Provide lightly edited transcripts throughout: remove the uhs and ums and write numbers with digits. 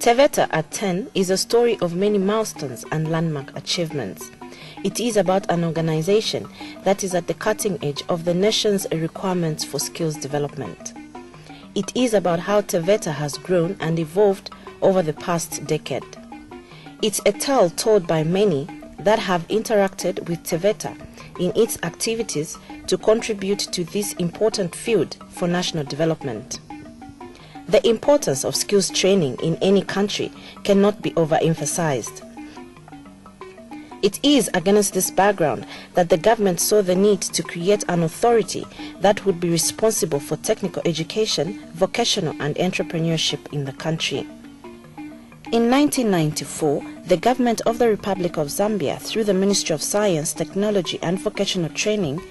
TEVETA at 10 is a story of many milestones and landmark achievements. It is about an organization that is at the cutting edge of the nation's requirements for skills development. It is about how TEVETA has grown and evolved over the past decade. It's a tale told by many that have interacted with TEVETA in its activities to contribute to this important field for national development. The importance of skills training in any country cannot be overemphasized. It is against this background that the government saw the need to create an authority that would be responsible for technical education, vocational and entrepreneurship in the country. In 1994, the government of the Republic of Zambia, through the Ministry of Science, Technology and Vocational Training,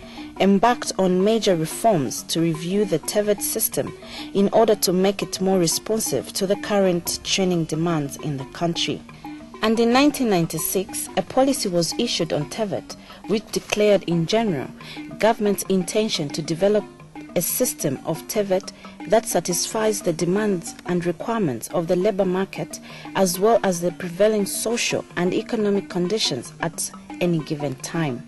embarked on major reforms to review the TEVET system in order to make it more responsive to the current training demands in the country. And in 1996, a policy was issued on TEVET which declared in general government's intention to develop a system of TEVET that satisfies the demands and requirements of the labor market as well as the prevailing social and economic conditions at any given time.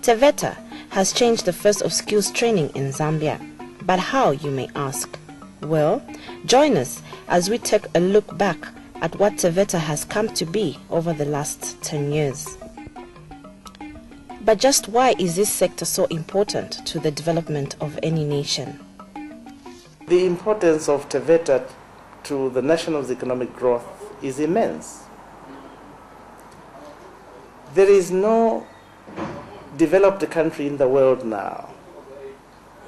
TEVETA has changed the face of skills training in Zambia. But how, you may ask? Well, join us as we take a look back at what TEVETA has come to be over the last 10 years. But just why is this sector so important to the development of any nation? The importance of TEVETA to the nation's economic growth is immense. There is no developed country in the world now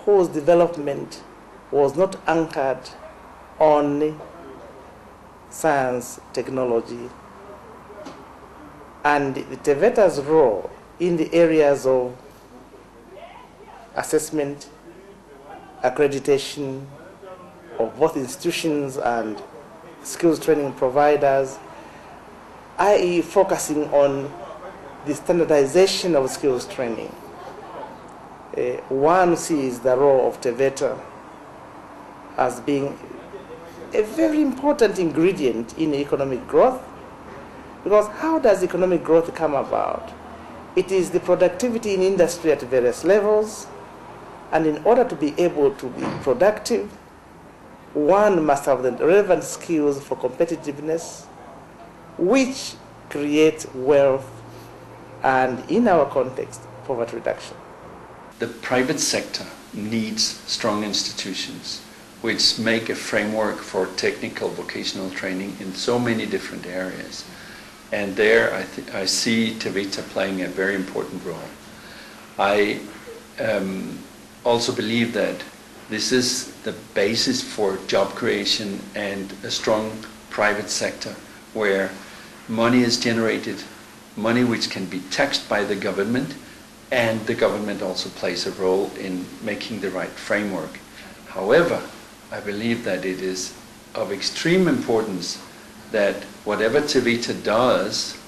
whose development was not anchored on science, technology, and the TEVETA's role in the areas of assessment, accreditation of both institutions and skills training providers, i.e. focusing on the standardization of skills training. One sees the role of TEVETA as being a very important ingredient in economic growth, because how does economic growth come about? It is the productivity in industry at various levels, and in order to be able to be productive, one must have the relevant skills for competitiveness, which create wealth and, in our context, poverty reduction. The private sector needs strong institutions which make a framework for technical vocational training in so many different areas. And there I see TEVETA playing a very important role. I also believe that this is the basis for job creation and a strong private sector where money is generated, money which can be taxed by the government, and the government also plays a role in making the right framework. However, I believe that it is of extreme importance that whatever TEVETA does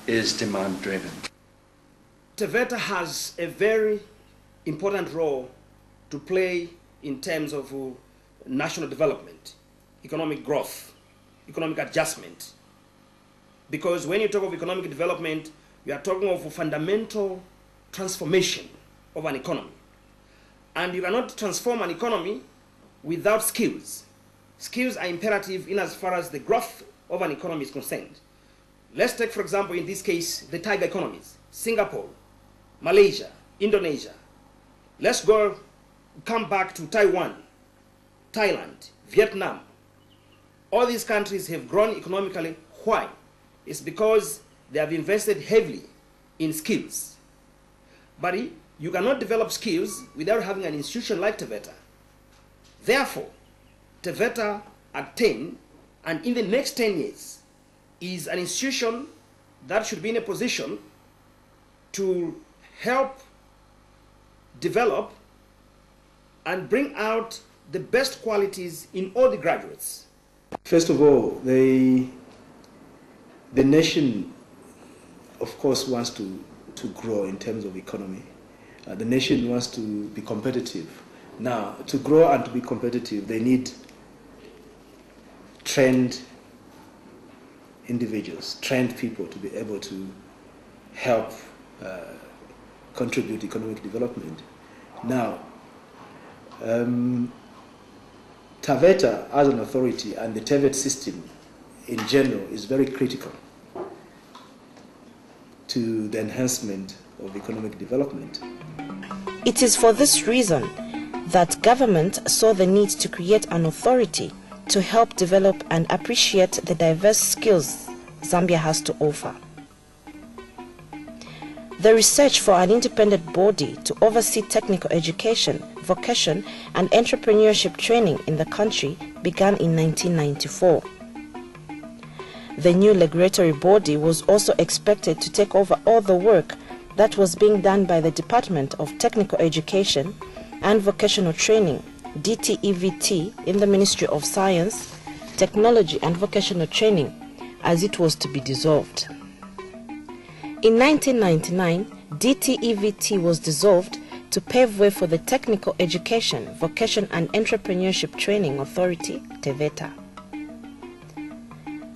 is demand-driven. TEVETA has a very important role to play in terms of national development, economic growth, economic adjustment. Because when you talk of economic development, you are talking of a fundamental transformation of an economy. And you cannot transform an economy without skills. Skills are imperative in as far as the growth of an economy is concerned. Let's take, for example, in this case, the tiger economies, Singapore, Malaysia, Indonesia. Let's come back to Taiwan, Thailand, Vietnam. All these countries have grown economically. Why? It's because they have invested heavily in skills. But you cannot develop skills without having an institution like TEVETA. Therefore, TEVETA at 10, and in the next 10 years, is an institution that should be in a position to help develop and bring out the best qualities in all the graduates. First of all, the nation, of course, wants to grow in terms of economy. The nation wants to be competitive. Now, to grow and to be competitive, they need trained individuals, trained people to be able to help contribute to economic development. Now, TEVETA as an authority and the TEVET system in general is very critical to the enhancement of economic development. It is for this reason that government saw the need to create an authority to help develop and appreciate the diverse skills Zambia has to offer. The research for an independent body to oversee technical education, vocation, and entrepreneurship training in the country began in 1994. The new regulatory body was also expected to take over all the work that was being done by the Department of Technical Education and Vocational Training, DTEVT, in the Ministry of Science, Technology and Vocational Training, as it was to be dissolved. In 1999, DTEVT was dissolved to pave way for the Technical Education, Vocation and Entrepreneurship Training Authority, TEVETA.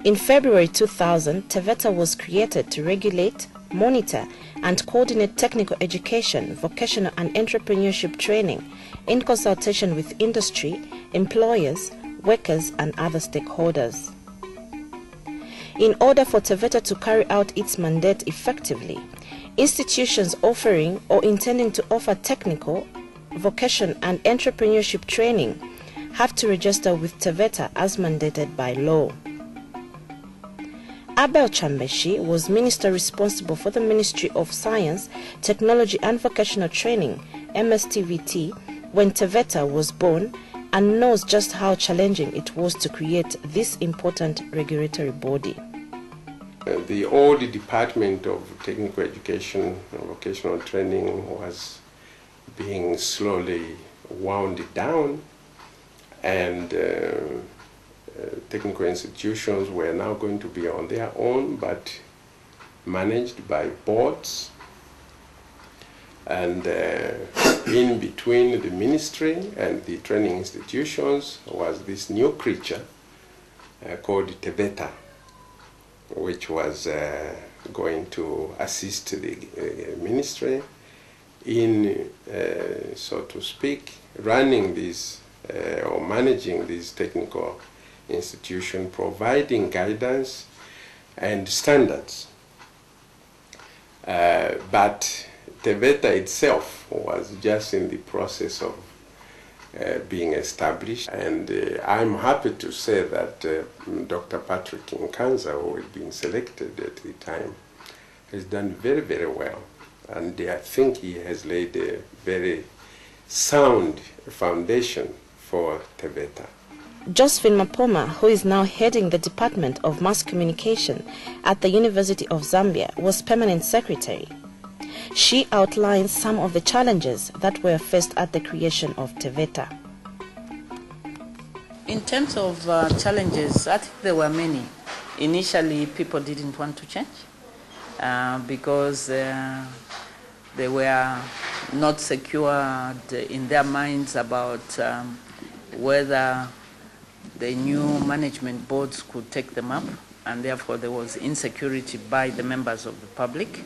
In February 2000, TEVETA was created to regulate, monitor, and coordinate technical education, vocational and entrepreneurship training in consultation with industry, employers, workers, and other stakeholders. In order for TEVETA to carry out its mandate effectively, institutions offering or intending to offer technical, vocation, and entrepreneurship training have to register with TEVETA as mandated by law. Abel Chambeshi was minister responsible for the Ministry of Science, Technology and Vocational Training, MSTVT, when TEVETA was born, and knows just how challenging it was to create this important regulatory body. The old Department of Technical Education and Vocational Training was being slowly wound down, and technical institutions were now going to be on their own, but managed by boards. And in between the ministry and the training institutions was this new creature called TEVETA, which was going to assist the ministry in, so to speak, running these or managing these technical institution, providing guidance and standards. But TEVETA itself was just in the process of being established, and I'm happy to say that Dr. Patrick Nkanza, who had been selected at the time, has done very, very well, and I think he has laid a very sound foundation for TEVETA. Josephine Mapoma, who is now heading the Department of Mass Communication at the University of Zambia, was permanent secretary. She outlines some of the challenges that were faced at the creation of TEVETA. In terms of challenges, I think there were many. Initially, people didn't want to change because they were not secured in their minds about whether the new management boards could take them up, and therefore there was insecurity by the members of the public.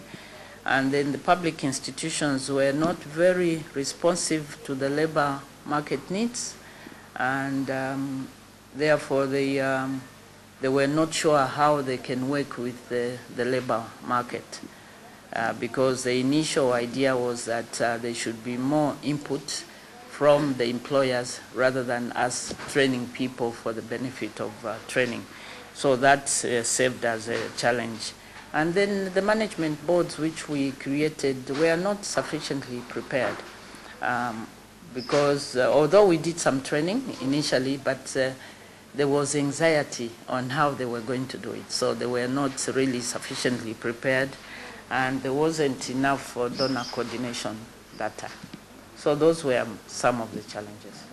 And then the public institutions were not very responsive to the labor market needs, and therefore they were not sure how they can work with the labor market, because the initial idea was that there should be more input from the employers rather than us training people for the benefit of training. So that served as a challenge. And then the management boards which we created were not sufficiently prepared because although we did some training initially, but there was anxiety on how they were going to do it. So they were not really sufficiently prepared, and there wasn't enough for donor coordination that time. So those were some of the challenges.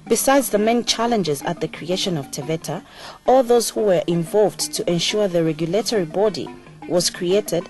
Besides the main challenges at the creation of TEVETA, all those who were involved to ensure the regulatory body was created